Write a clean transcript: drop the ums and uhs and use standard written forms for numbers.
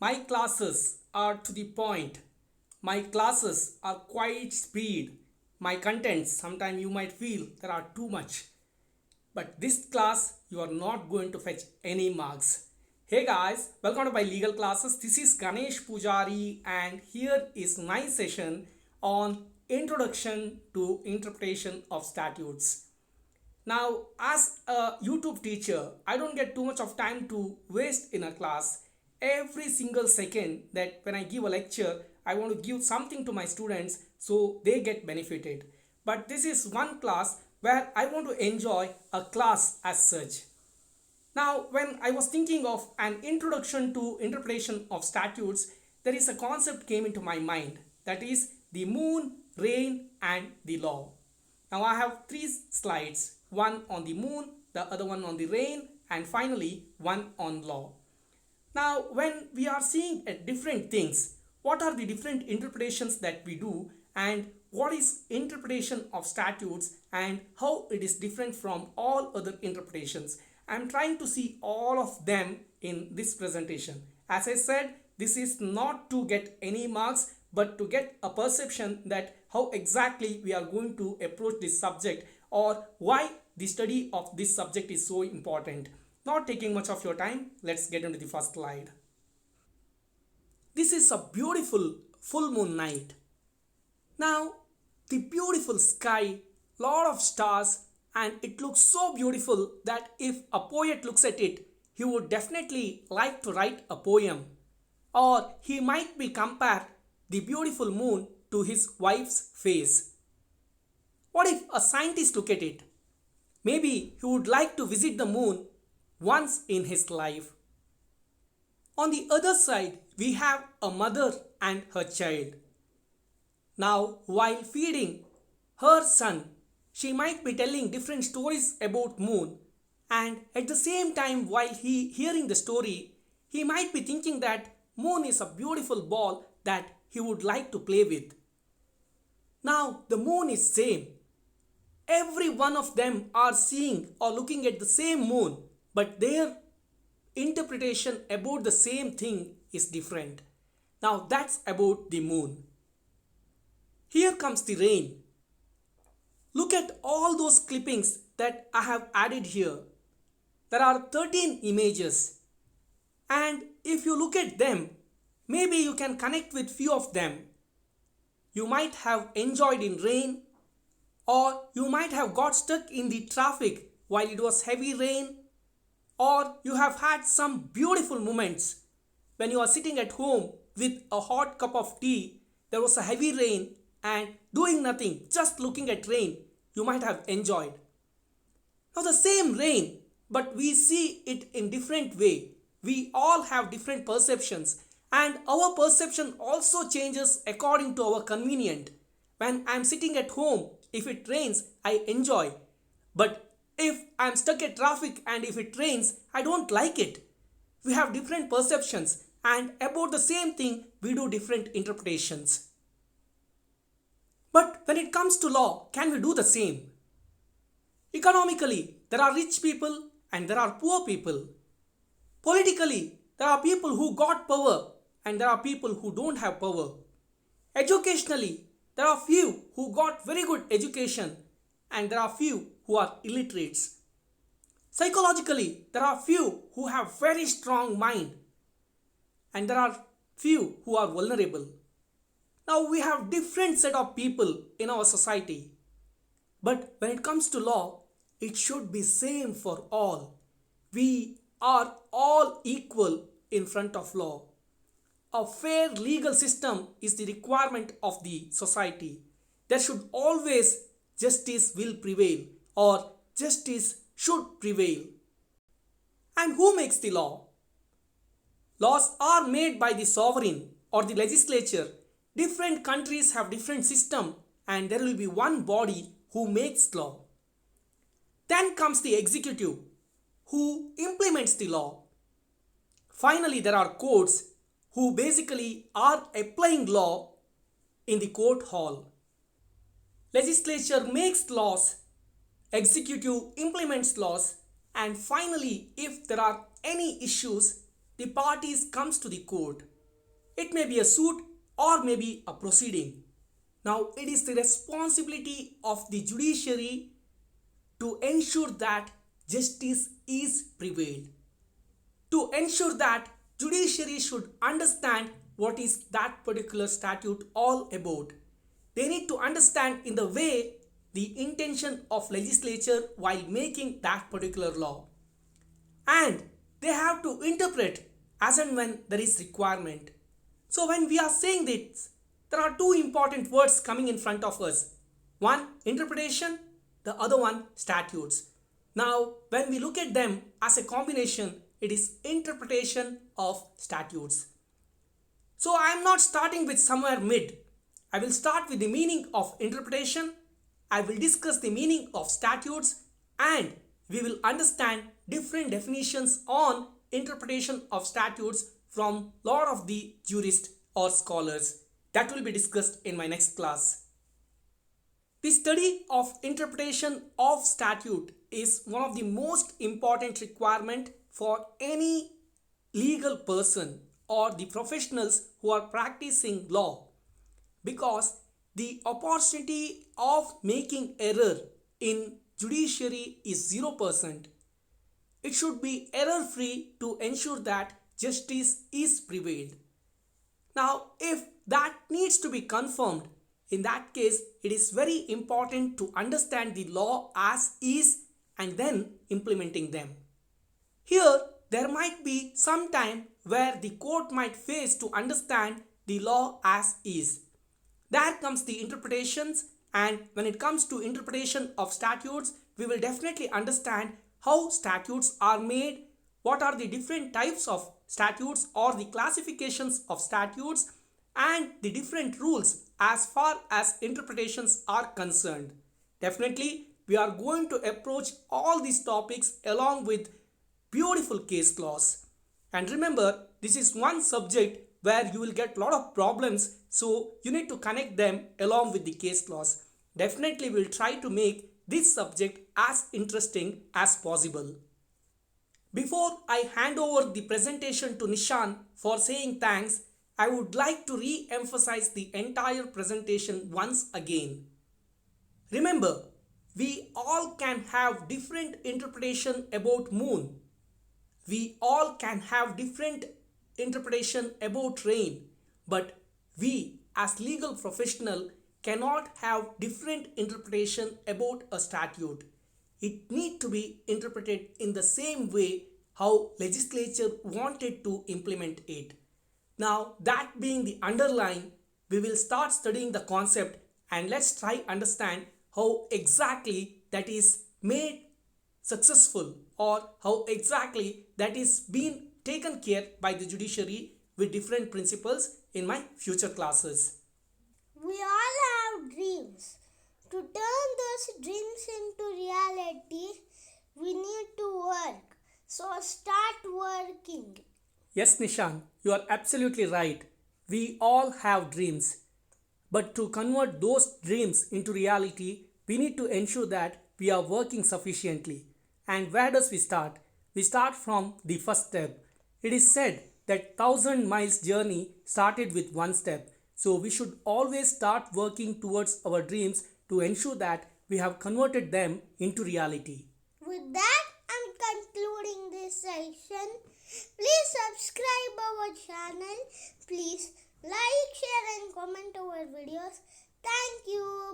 My classes are to the point. My classes are quite speed. My contents, sometimes you might feel there are too much. But this class, you are not going to fetch any marks. Hey guys, welcome to my legal classes. This is Ganesh Pujari and here is my session on Introduction to Interpretation of Statutes. Now, as a YouTube teacher, I don't get too much of time to waste in a class. Every single second that when I give a lecture, I want to give something to my students so they get benefited. But this is one class where I want to enjoy a class as such. Now, when I was thinking of an introduction to interpretation of statutes, there is a concept came into my mind, that is the moon, rain and the law. Now I have three slides, one on the moon, the other one on the rain and finally one on law. Now when we are seeing at different things, what are the different interpretations that we do and what is interpretation of statutes and how it is different from all other interpretations. I am trying to see all of them in this presentation. As I said, this is not to get any marks but to get a perception that how exactly we are going to approach this subject or why the study of this subject is so important. Not taking much of your time, let's get into the first slide. This is a beautiful full moon night. Now, the beautiful sky, lot of stars, and it looks so beautiful that if a poet looks at it, he would definitely like to write a poem. Or he might be compare the beautiful moon to his wife's face. What if a scientist look at it? Maybe he would like to visit the moon once in his life. On the other side, we have a mother and her child. Now, while feeding her son, she might be telling different stories about moon, and at the same time while he hearing the story, he might be thinking that moon is a beautiful ball that he would like to play with. Now, the moon is same. Every one of them are seeing or looking at the same moon, but their interpretation about the same thing is different. Now that's about the moon. Here comes the rain. Look at all those clippings that I have added here. There are 13 images. And if you look at them, maybe you can connect with few of them. You might have enjoyed in rain, or you might have got stuck in the traffic while it was heavy rain, or you have had some beautiful moments when you are sitting at home with a hot cup of tea, there was a heavy rain and doing nothing, just looking at rain, you might have enjoyed. Now the same rain, but we see it in different way. We all have different perceptions and our perception also changes according to our convenient. When I am sitting at home, if it rains, I enjoy. But if I am stuck at traffic and if it rains, I don't like it. We have different perceptions and about the same thing, we do different interpretations. But when it comes to law, can we do the same? Economically, there are rich people and there are poor people. Politically, there are people who got power and there are people who don't have power. Educationally, there are few who got very good education and there are few who are illiterates. Psychologically, there are few who have very strong mind and there are few who are vulnerable. Now we have different set of people in our society. But when it comes to law, it should be same for all. We are all equal in front of law. A fair legal system is the requirement of the society. There should always justice will prevail or justice should prevail. And who makes the law? Laws are made by the sovereign or the legislature. Different countries have different system and there will be one body who makes law. Then comes the executive who implements the law. Finally, there are courts who basically are applying law in the court hall. Legislature makes laws, executive implements laws, and finally, if there are any issues, the parties comes to the court. It may be a suit or maybe a proceeding. Now, it is the responsibility of the judiciary to ensure that justice is prevailed. To ensure that judiciary should understand what is that particular statute all about. They need to understand in the way the intention of legislature while making that particular law. And they have to interpret as and when there is requirement. So when we are saying this, there are two important words coming in front of us. One, interpretation, the other one, statutes. Now, when we look at them as a combination, it is interpretation of statutes. So I am not starting with somewhere mid. I will start with the meaning of interpretation. I will discuss the meaning of statutes and we will understand different definitions on interpretation of statutes from lot of the jurists or scholars. That will be discussed in my next class. The study of interpretation of statute is one of the most important requirement for any legal person or the professionals who are practicing law, because the opportunity of making error in judiciary is 0%. It should be error free to ensure that justice is prevailed. Now, if that needs to be confirmed, in that case, it is very important to understand the law as is and then implementing them. Here, there might be some time where the court might face to understand the law as is. There comes the interpretations, and when it comes to interpretation of statutes, we will definitely understand how statutes are made, what are the different types of statutes or the classifications of statutes, and the different rules as far as interpretations are concerned. Definitely, we are going to approach all these topics along with beautiful case laws. And remember, this is one subject where you will get a lot of problems, so you need to connect them along with the case laws. Definitely, we will try to make this subject as interesting as possible. Before I hand over the presentation to Nishan for saying thanks, I would like to re-emphasize the entire presentation once again. Remember, we all can have different interpretation about moon. We all can have different interpretation about rain, but we as legal professional cannot have different interpretation about a statute. It need to be interpreted in the same way how legislature wanted to implement it. Now, that being the underline, we will start studying the concept and let's try understand how exactly that is made successful or how exactly that is being taken care by the judiciary with different principles in my future classes. We all have dreams. To turn those dreams into reality, we need to work. So start working. Yes, Nishan, you are absolutely right. We all have dreams. But to convert those dreams into reality, we need to ensure that we are working sufficiently. And where does we start? We start from the first step. It is said that 1,000 miles journey started with one step. So we should always start working towards our dreams to ensure that we have converted them into reality. With that, I'm concluding this session. Please subscribe our channel. Please like, share and comment our videos. Thank you.